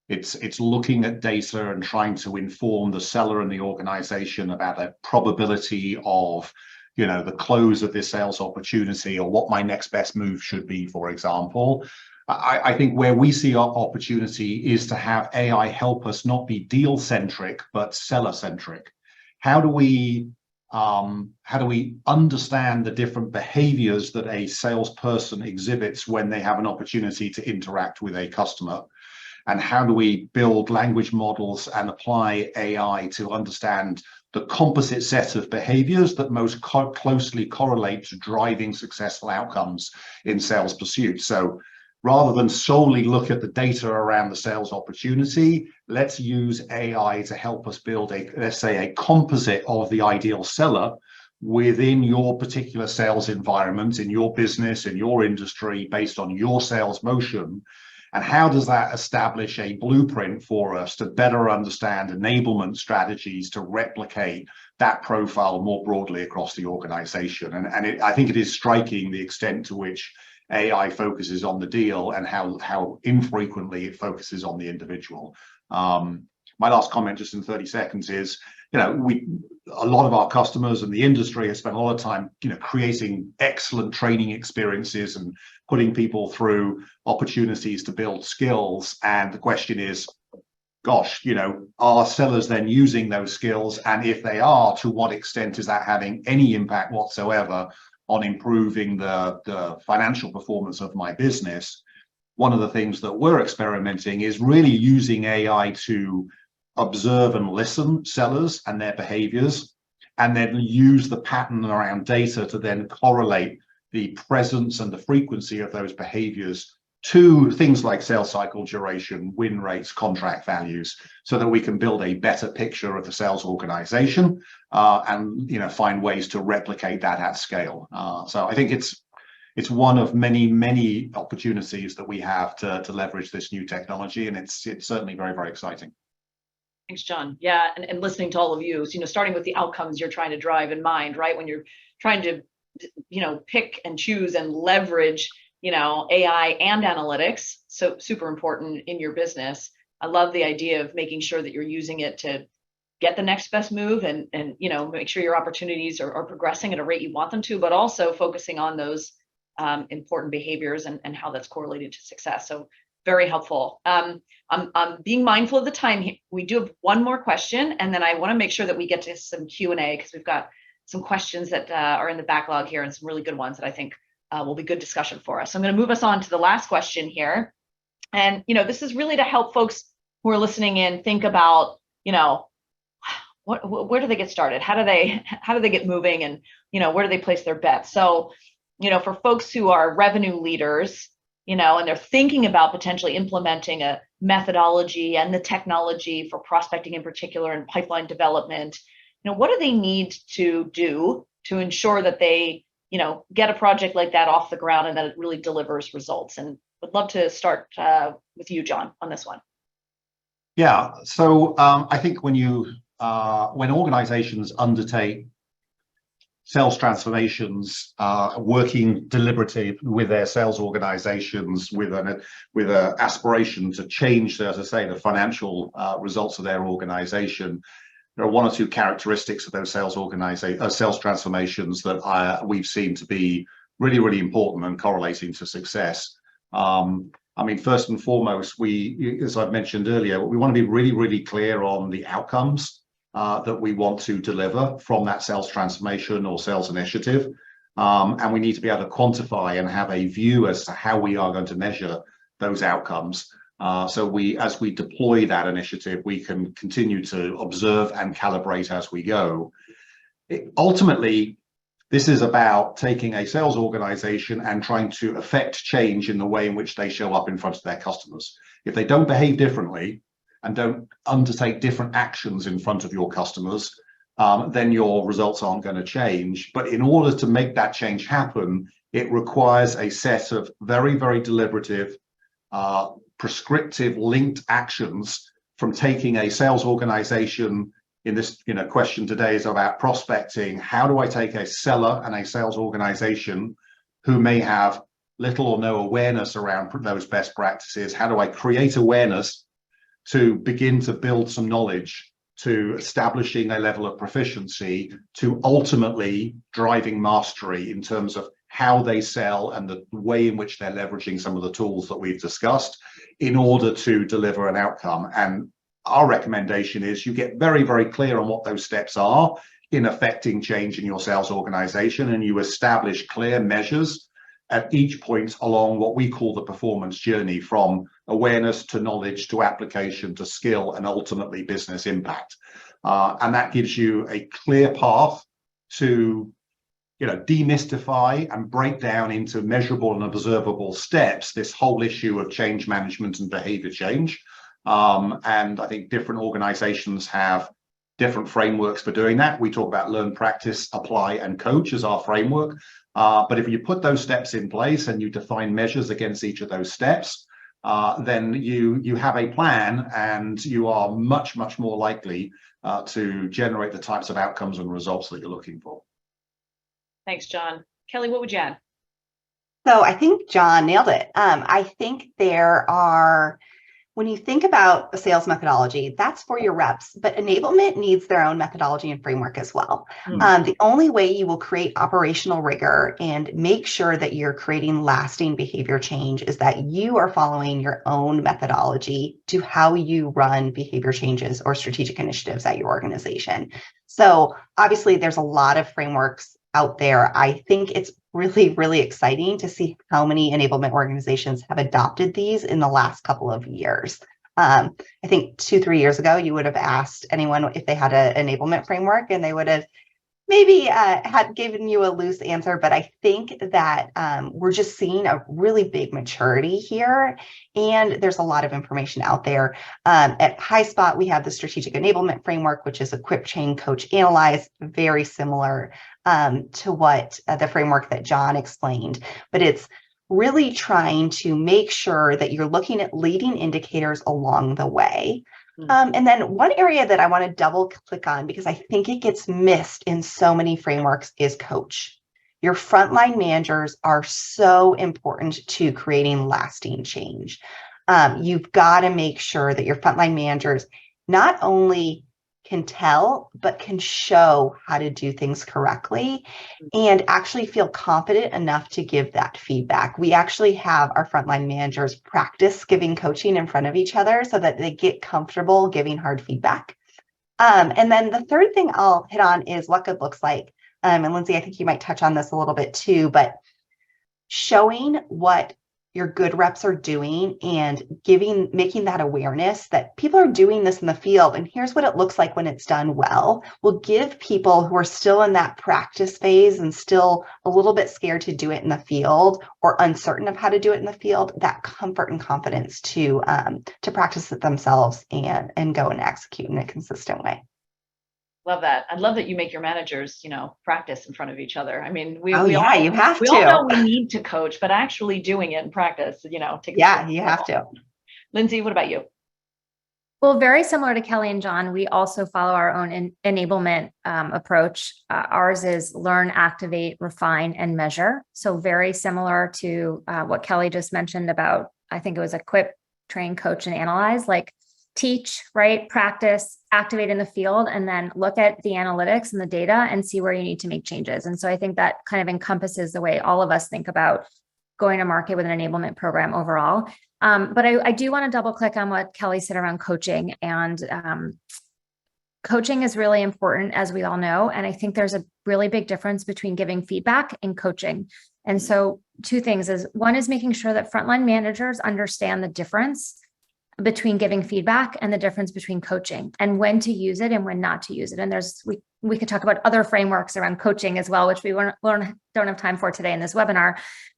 It's looking at data and trying to inform the seller and the organization about a probability of, the close of this sales opportunity or what my next best move should be, for example. I think where we see our opportunity is to have AI help us not be deal centric, but seller centric. How do we understand the different behaviors that a salesperson exhibits when they have an opportunity to interact with a customer? And how do we build language models and apply AI to understand the composite set of behaviors that most closely correlate to driving successful outcomes in sales pursuits? So rather than solely look at the data around the sales opportunity, let's use AI to help us build let's say a composite of the ideal seller within your particular sales environment, in your business, in your industry, based on your sales motion. And how does that establish a blueprint for us to better understand enablement strategies to replicate that profile more broadly across the organization. And I think it is striking the extent to which AI focuses on the deal and how infrequently it focuses on the individual. My last comment, just in 30 seconds, is, a lot of our customers and the industry have spent a lot of time, creating excellent training experiences and putting people through opportunities to build skills. And the question is, gosh, are sellers then using those skills? And if they are, to what extent is that having any impact whatsoever on improving the financial performance of my business? One of the things that we're experimenting is really using AI to observe and listen sellers and their behaviors, and then use the pattern around data to then correlate the presence and the frequency of those behaviors to things like sales cycle duration, win rates, contract values, so that we can build a better picture of the sales organization, and find ways to replicate that at scale. So I think it's one of many opportunities that we have to leverage this new technology, and it's certainly very, very exciting. Thanks, John. Yeah, and listening to all of you, so, starting with the outcomes you're trying to drive in mind, right? When you're trying to, pick and choose and leverage, AI and analytics, so super important in your business. I love the idea of making sure that you're using it to get the next best move and make sure your opportunities are progressing at a rate you want them to, but also focusing on those important behaviors and how that's correlated to success. So very helpful. I'm being mindful of the time. We do have one more question, and then I want to make sure that we get to some Q&A, because we've got some questions that are in the backlog here and some really good ones that I think will be good discussion for us. So I'm going to move us on to the last question here. And, this is really to help folks who are listening in think about, where do they get started? How do they get moving? And, where do they place their bets? So, for folks who are revenue leaders, and they're thinking about potentially implementing a methodology and the technology for prospecting in particular and pipeline development, what do they need to do to ensure that they, get a project like that off the ground and that it really delivers results? And would love to start with you, John, on this one. Yeah, so I think when organizations undertake sales transformations, working deliberately with their sales organizations with an aspiration to change, as I say, the financial results of their organization, there are one or two characteristics of those sales transformations that we've seen to be really, really important and correlating to success. First and foremost, as I've mentioned earlier, we want to be really, really clear on the outcomes that we want to deliver from that sales transformation or sales initiative. And we need to be able to quantify and have a view as to how we are going to measure those outcomes. So as we deploy that initiative, we can continue to observe and calibrate as we go. Ultimately, this is about taking a sales organization and trying to affect change in the way in which they show up in front of their customers. If they don't behave differently and don't undertake different actions in front of your customers, then your results aren't going to change. But in order to make that change happen, it requires a set of very, very deliberative, prescriptive linked actions from taking a sales organization. In this question today is about prospecting. How do I take a seller and a sales organization who may have little or no awareness around those best practices? How do I create awareness to begin to build some knowledge, to establishing a level of proficiency, to ultimately driving mastery in terms of how they sell and the way in which they're leveraging some of the tools that we've discussed in order to deliver an outcome? And our recommendation is you get very, very clear on what those steps are in affecting change in your sales organization, and you establish clear measures at each point along what we call the performance journey, from awareness to knowledge to application to skill and ultimately business impact. And that gives you a clear path to demystify and break down into measurable and observable steps this whole issue of change management and behavior change. And I think different organizations have different frameworks for doing that. We talk about learn, practice, apply, and coach as our framework. But if you put those steps in place and you define measures against each of those steps, then you have a plan, and you are much more likely to generate the types of outcomes and results that you're looking for. Thanks, John. Kelly, what would you add? So I think John nailed it. I think there are, when you think about a sales methodology, that's for your reps, but enablement needs their own methodology and framework as well. The only way you will create operational rigor and make sure that you're creating lasting behavior change is that you are following your own methodology to how you run behavior changes or strategic initiatives at your organization. So obviously there's a lot of frameworks out there. I think it's really exciting to see how many enablement organizations have adopted these in the last couple of years. I think 2-3 years ago, you would have asked anyone if they had an enablement framework, and they would have maybe had given you a loose answer. But I think that we're just seeing a really big maturity here, and there's a lot of information out there. At HighSpot, we have the strategic enablement framework, which is equip, train, coach, analyze, very similar to what the framework that John explained, but it's really trying to make sure that you're looking at leading indicators along the way. And then one area that I want to double click on, because I think it gets missed in so many frameworks, is coach. Your frontline managers are so important to creating lasting change. You've got to make sure that your frontline managers not only can tell, but can show how to do things correctly and actually feel confident enough to give that feedback. We actually have our frontline managers practice giving coaching in front of each other so that they get comfortable giving hard feedback. And then the third thing I'll hit on is what good looks like. And Lindsay, I think you might touch on this a little bit too, but showing what your good reps are doing and making that awareness that people are doing this in the field, and here's what it looks like when it's done well, will give people who are still in that practice phase and still a little bit scared to do it in the field or uncertain of how to do it in the field, that comfort and confidence to practice it themselves and go and execute in a consistent way. Love that. I love that you make your managers, practice in front of each other. I mean, we you have we to. all know we need to coach, but actually doing it in practice, takes. Yeah, you have to. Lindsay, what about you? Well, very similar to Kelly and John, we also follow our own enablement approach. Ours is learn, activate, refine, and measure. So very similar to what Kelly just mentioned about, I think it was equip, train, coach, and analyze, like teach, right? Practice, activate in the field, and then look at the analytics and the data and see where you need to make changes. And so I think that kind of encompasses the way all of us think about going to market with an enablement program overall. But I do want to double click on what Kelly said around coaching, and coaching is really important, as we all know. And I think there's a really big difference between giving feedback and coaching. And so two things is, one is making sure that frontline managers understand the difference between giving feedback and the difference between coaching and when to use it and when not to use it. And we could talk about other frameworks around coaching as well, which we don't have time for today in this webinar.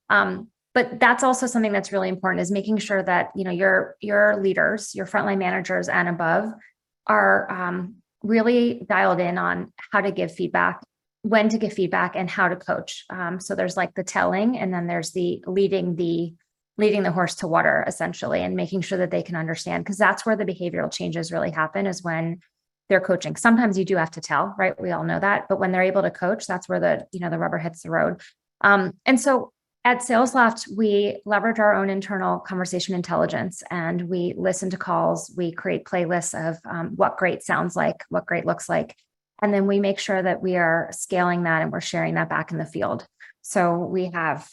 But that's also something that's really important, is making sure that, your leaders, your frontline managers and above are really dialed in on how to give feedback, when to give feedback, and how to coach. So there's like the telling, and then there's the leading the horse to water, essentially, and making sure that they can understand, because that's where the behavioral changes really happen, is when they're coaching. Sometimes you do have to tell, right? We all know that, but when they're able to coach, that's where the rubber hits the road. And so at SalesLoft, we leverage our own internal conversation intelligence, and we listen to calls. We create playlists of what great sounds like, what great looks like. And then we make sure that we are scaling that and we're sharing that back in the field. So we have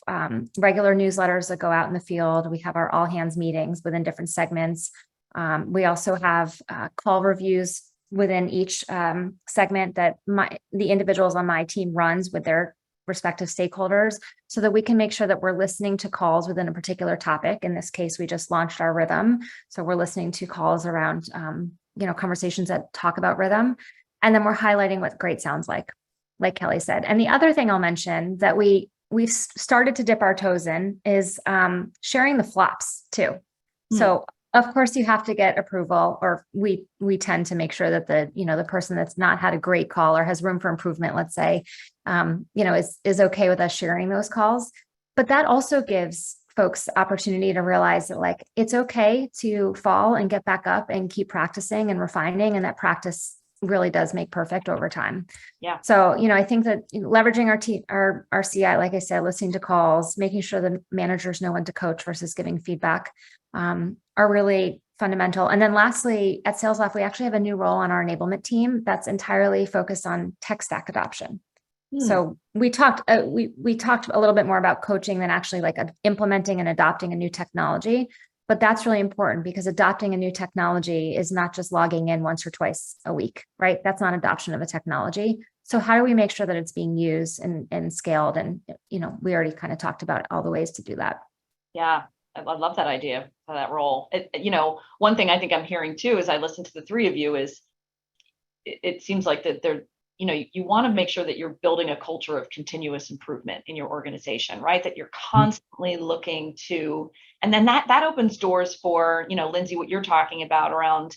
regular newsletters that go out in the field. We have our all hands meetings within different segments. We also have call reviews within each segment that the individuals on my team runs with their respective stakeholders, so that we can make sure that we're listening to calls within a particular topic. In this case, we just launched our rhythm. So we're listening to calls around, conversations that talk about rhythm. And then we're highlighting what great sounds like Kelly said. And the other thing I'll mention that we've started to dip our toes in is sharing the flops too. So of course you have to get approval, or we tend to make sure that the person that's not had a great call or has room for improvement, let's say, is okay with us sharing those calls. But that also gives folks opportunity to realize that like, it's okay to fall and get back up and keep practicing and refining, and that practice really does make perfect over time. Yeah. So, I think that leveraging our team, our CI, like I said, listening to calls, making sure the managers know when to coach versus giving feedback, are really fundamental. And then lastly, at SalesLoft, we actually have a new role on our enablement team that's entirely focused on tech stack adoption. So we talked we talked a little bit more about coaching than actually like implementing and adopting a new technology. But that's really important, because adopting a new technology is not just logging in once or twice a week, right? That's not adoption of a technology. So how do we make sure that it's being used and scaled? And, we already kind of talked about all the ways to do that. Yeah, I love that idea for that role. One thing I think I'm hearing too, as I listen to the three of you, is it seems like that you want to make sure that you're building a culture of continuous improvement in your organization, right? That you're constantly looking to, and then that opens doors for, Lindsay, what you're talking about around,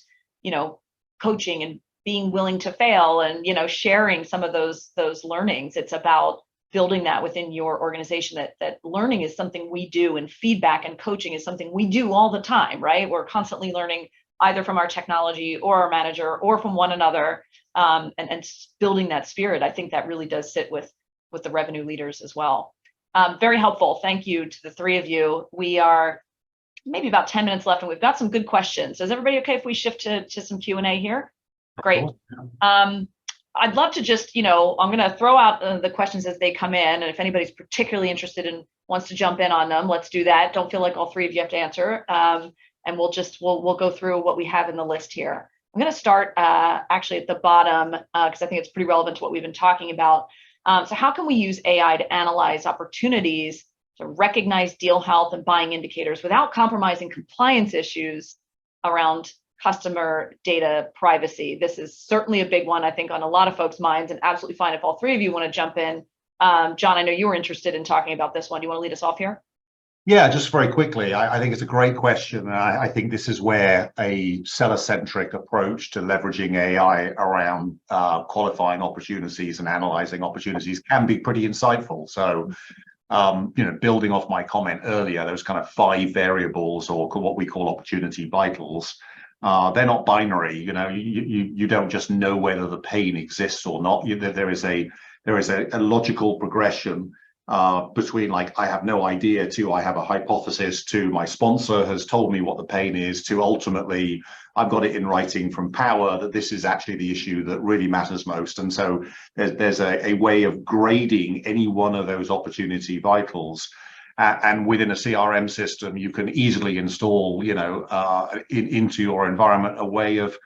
coaching and being willing to fail and, sharing some of those learnings. It's about building that within your organization, that learning is something we do, and feedback and coaching is something we do all the time, right? We're constantly learning either from our technology or our manager or from one another, and building that spirit. I think that really does sit with the revenue leaders as well. Very helpful. Thank you to the three of you. We are maybe about 10 minutes left, and we've got some good questions. Is everybody okay if we shift to some Q&A here? Great. I'd love to just, I'm going to throw out the questions as they come in, and if anybody's particularly interested and wants to jump in on them, let's do that. Don't feel like all three of you have to answer. And we'll go through what we have in the list here. I'm going to start actually at the bottom, because I think it's pretty relevant to what we've been talking about. So how can we use AI to analyze opportunities, to recognize deal health and buying indicators without compromising compliance issues around customer data privacy? This is certainly a big one, I think, on a lot of folks' minds, and absolutely fine if all three of you want to jump in. John, I know you were interested in talking about this one. Do you want to lead us off here? Yeah, just very quickly, I think it's a great question. And I think this is where a seller-centric approach to leveraging AI around qualifying opportunities and analyzing opportunities can be pretty insightful. So, building off my comment earlier, those kind of 5 variables, or what we call opportunity vitals, they're not binary. You don't just know whether the pain exists or not. There is a logical progression between, like, I have no idea, to I have a hypothesis, to my sponsor has told me what the pain is, to ultimately I've got it in writing from power that this is actually the issue that really matters most. And so there's a way of grading any one of those opportunity vitals. And within a CRM system, you can easily install, into your environment, a way of,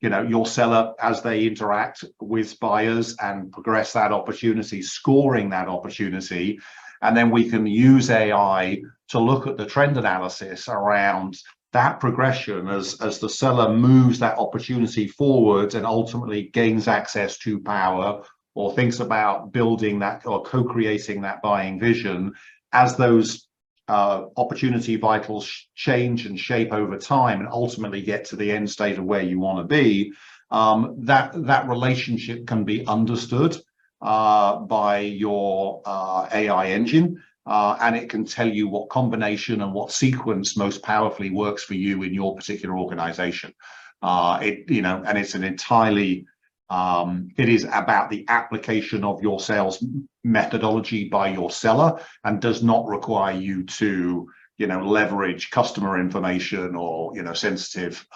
your seller, as they interact with buyers and progress that opportunity, scoring that opportunity. And then we can use AI to look at the trend analysis around that progression as the seller moves that opportunity forward and ultimately gains access to power, or thinks about building that or co-creating that buying vision. As those opportunity vitals change and shape over time and ultimately get to the end state of where you want to be, that relationship can be understood by your AI engine, and it can tell you what combination and what sequence most powerfully works for you in your particular organization. And it's an entirely it is about the application of your sales methodology by your seller, and does not require you to, leverage customer information or, sensitive,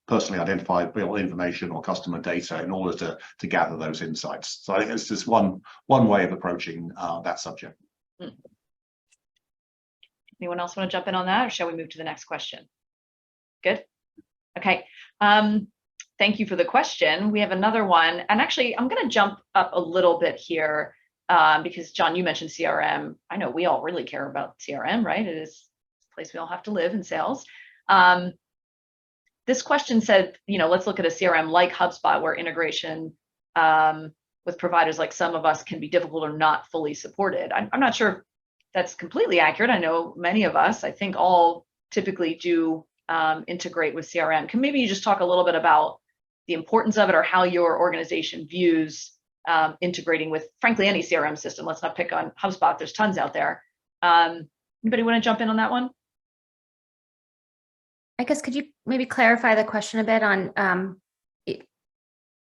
personally identifiable information or customer data in order to gather those insights. So I think it's just one way of approaching that subject. Anyone else want to jump in on that, or shall we move to the next question? Good. Okay. Thank you for the question. We have another one, and actually I'm going to jump up a little bit here because, John, you mentioned CRM. I know we all really care about CRM, right? It is a place we all have to live in sales. This question said, let's look at a CRM like HubSpot, where integration with providers like some of us can be difficult or not fully supported. I'm not sure if that's completely accurate. I know many of us, I think all typically do integrate with CRM. Can maybe you just talk a little bit about the importance of it, or how your organization views integrating with, frankly, any CRM system? Let's not pick on HubSpot. There's tons out there. Anybody want to jump in on that one? I guess, could you maybe clarify the question a bit on,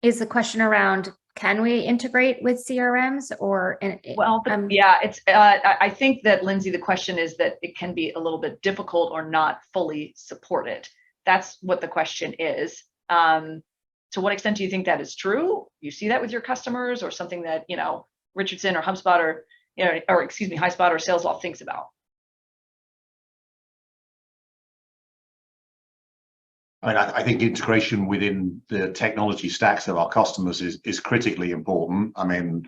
is the question around, can we integrate with CRMs or? Well, yeah, it's, I think that, Lindsay, the question is that it can be a little bit difficult or not fully supported. That's what the question is. To what extent do you think that is true? You see that with your customers, or something that, you know, Richardson or HubSpot or, you know, or excuse me, HighSpot or SalesLoft thinks about? I mean, I think integration within the technology stacks of our customers is critically important. I mean,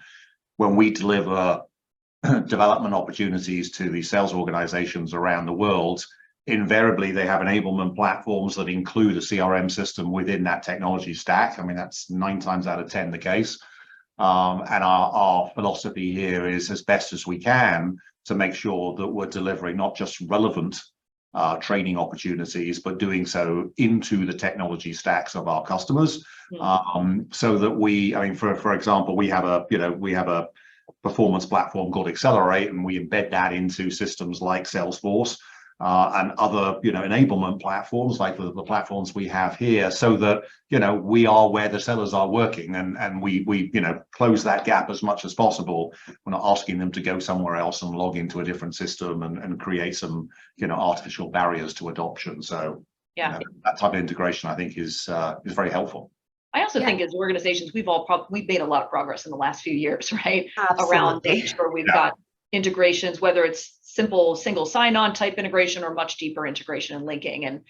when we deliver development opportunities to the sales organizations around the world, invariably they have enablement platforms that include a CRM system within that technology stack. I mean, that's 9 times out of 10 the case. And our philosophy here is, as best as we can, to make sure that we're delivering not just relevant training opportunities, but doing so into the technology stacks of our customers. So that we, I mean, for example, we have a performance platform called Accelerate, and we embed that into systems like Salesforce and other, you know, enablement platforms like the platforms we have here, so that, you know, we are where the sellers are working, and we you know, close that gap as much as possible. We're not asking them to go somewhere else and log into a different system and create some, you know, artificial barriers to adoption. So yeah, you know, that type of integration, I think, is very helpful. I also think as organizations, we've made a lot of progress in the last few years, right? Absolutely. Around making sure we've got integrations, whether it's simple single sign-on type integration or much deeper integration and linking. And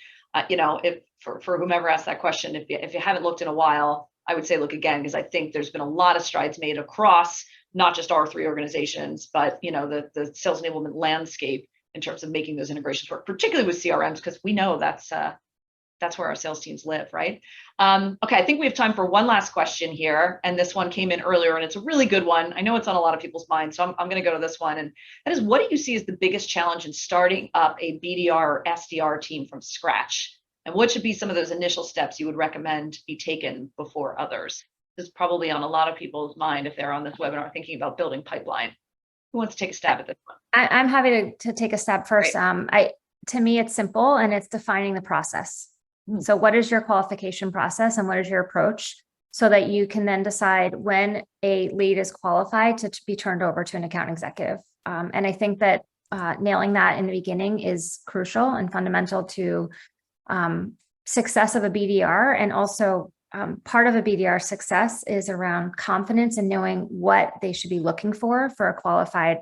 you know, if for whomever asked that question, if you haven't looked in a while, I would say look again, because I think there's been a lot of strides made across not just our 3 organizations, but, you know, the sales enablement landscape in terms of making those integrations work, particularly with CRMs, because we know that's where our sales teams live, right? Okay, I think we have time for one last question here, and this one came in earlier, and it's a really good one. I know it's on a lot of people's minds, so I'm going to go to this one, and that is, what do you see as the biggest challenge in starting up a BDR or SDR team from scratch? And what should be some of those initial steps you would recommend be taken before others? This is probably on a lot of people's mind if they're on this webinar thinking about building pipeline. Who wants to take a stab at this one? I'm happy to take a stab first. To me, it's simple, and it's defining the process. So what is your qualification process and what is your approach, so that you can then decide when a lead is qualified to be turned over to an account executive. And I think that nailing that in the beginning is crucial and fundamental to success of a BDR. And also part of a BDR success is around confidence and knowing what they should be looking for a qualified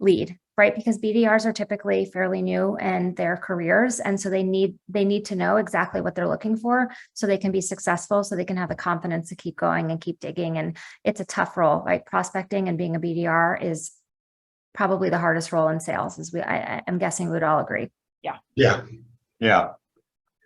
lead. Right, because BDRs are typically fairly new in their careers, and so they need to know exactly what they're looking for, so they can be successful, so they can have the confidence to keep going and keep digging. And it's a tough role, right? Prospecting and being a BDR is probably the hardest role in sales, as I'm guessing we would all agree. Yeah.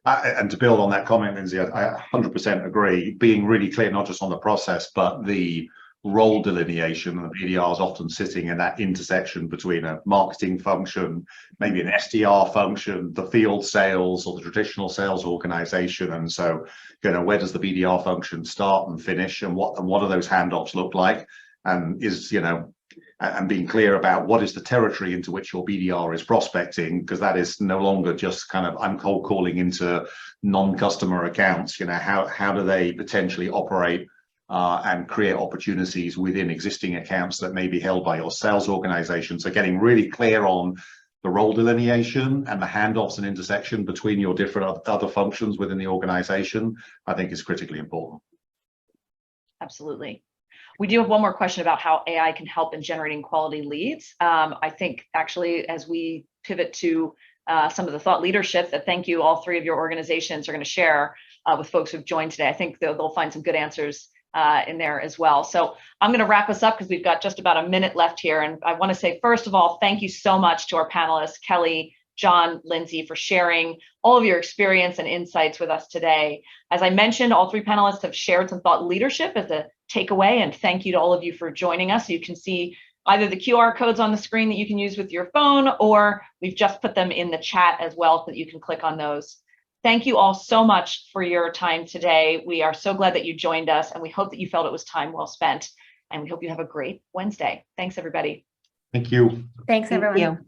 And to build on that comment, Lindsay, I 100% agree. Being really clear, not just on the process, but the role delineation. The BDR is often sitting in that intersection between a marketing function, maybe an SDR function, the field sales, or the traditional sales organization. And so, you know, where does the BDR function start and finish, and what do those handoffs look like? And and being clear about what is the territory into which your BDR is prospecting, because that is no longer just kind of, I'm cold calling into non-customer accounts. You know, how do they potentially operate and create opportunities within existing accounts that may be held by your sales organization? So getting really clear on the role delineation and the handoffs and intersection between your different other functions within the organization, I think, is critically important. Absolutely. We do have one more question about how AI can help in generating quality leads. I think actually, as we pivot to some of the thought leadership that thank you, all 3 of your organizations are going to share with folks who've joined today, I think they'll find some good answers in there as well. So I'm going to wrap us up because we've got just about a minute left here. And I want to say, first of all, thank you so much to our panelists, Kelly, John, Lindsay, for sharing all of your experience and insights with us today. As I mentioned, all 3 panelists have shared some thought leadership as a takeaway, and thank you to all of you for joining us. You can see either the QR codes on the screen that you can use with your phone, or we've just put them in the chat as well so that you can click on those. Thank you all so much for your time today. We are so glad that you joined us, and we hope that you felt it was time well spent. And we hope you have a great Wednesday. Thanks, everybody. Thank you. Thanks, everyone. Thank you.